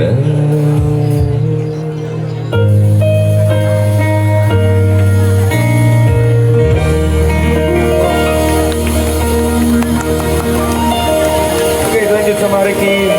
Oke, lanjut sama Ricky.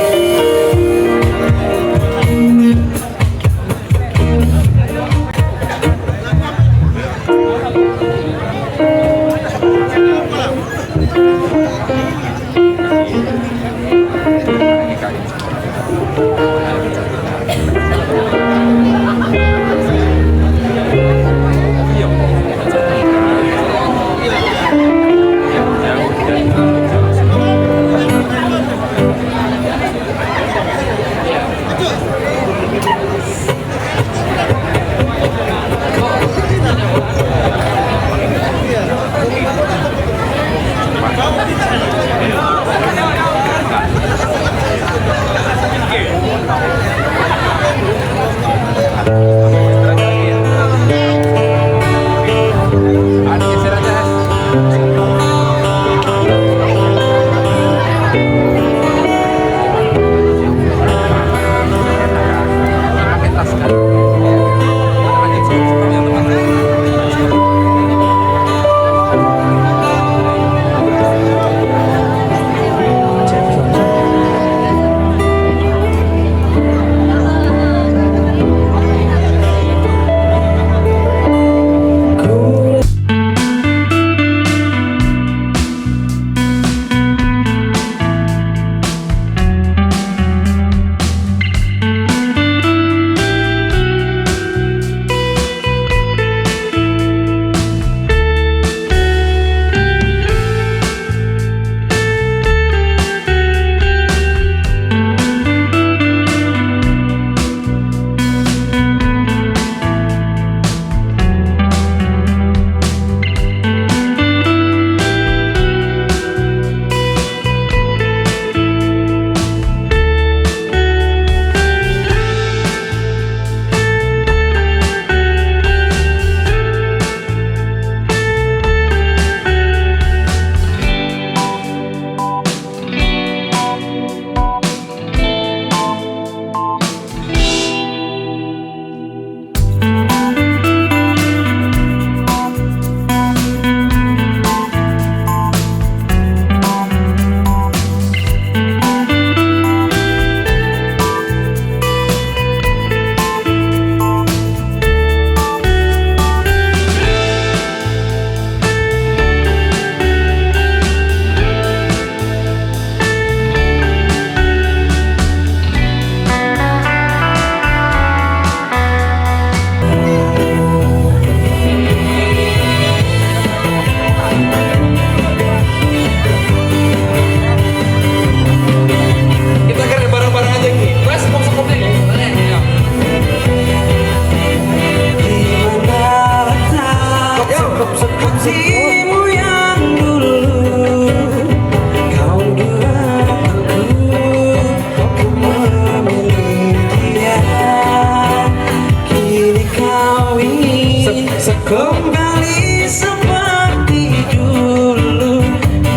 Kembali seperti dulu,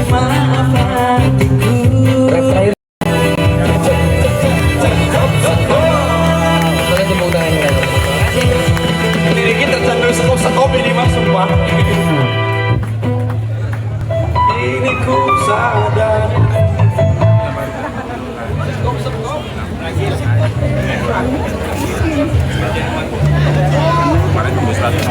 maaf hatiku. Diri kita tercandur sekop-sekop ini mas, sumpah. Ini ku sadar. Sekop-sekop. Kemarin tembus 100.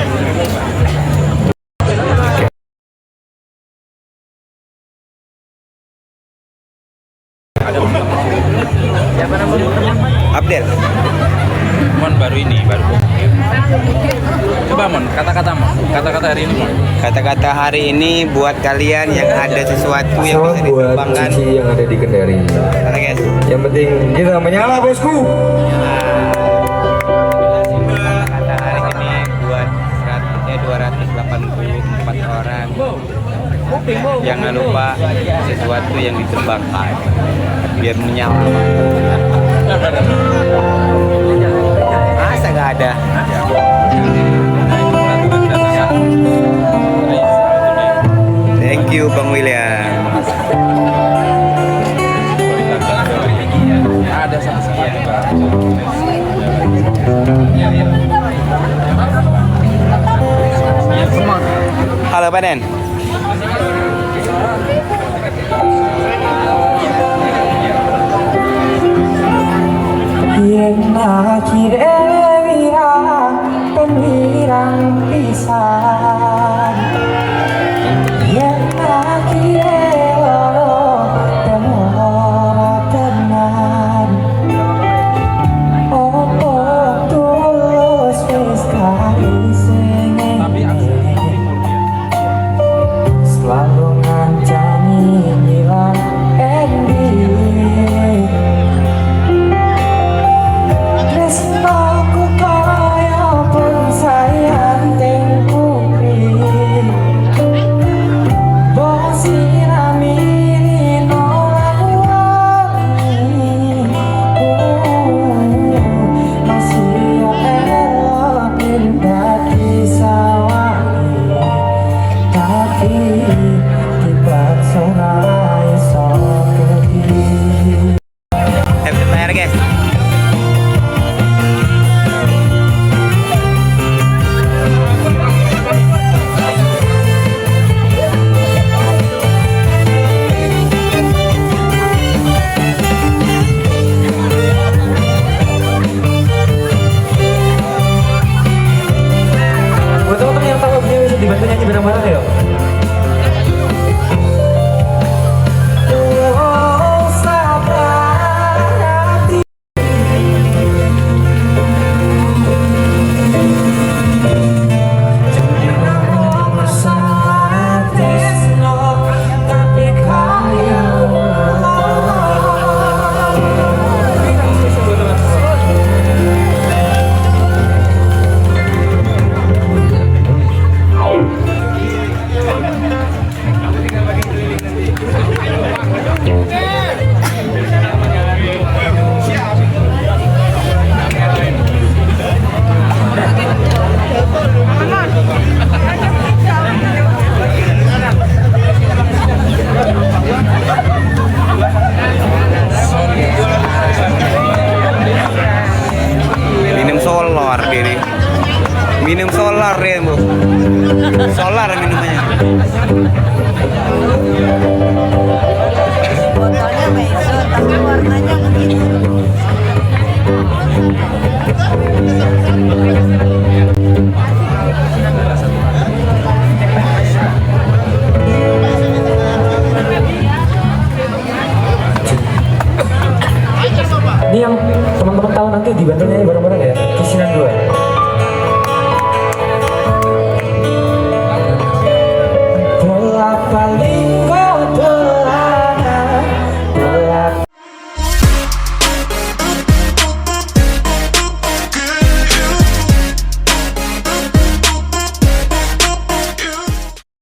Update. Mon baru ini, baru. Coba Mon, kata-kata hari ini Mon. Kata-kata hari ini buat kalian yang ada sesuatu yang Salam bisa buat dikembangkan. Cici yang ada di Kendari. Oke guys. Yang penting kita menyala bosku. Kata hari ini buat 284 orang. Jangan lupa sesuatu yang ditembakkan biar menyala. Masa gak ada? Thank you Bang William. Ada sana sini. Halo Pak Den. Yen akhire wirang pembirang pisan Yen akhire loro temoro tenan Opo tulus wis kaising selalu ngancani ngilang ending Tresnoku kaya pensayang tengkuri Bong sirami nolak wangi Masih elok indah disawangi Tapi dipaksa ora iso pergi Dapat bayar guys. Buat teman-teman yang tahu lagunya bisa dibantu nyanyi bareng-bareng ya. Oh, sabar hati. Jangan masalah tresno, tapi kaya Minum solar ini. Minum solar ya, Bu. Solar minumannya. Botolnya meso tapi warnanya begitu. Ini yang teman-teman tahu nanti dibantu nyanyi bareng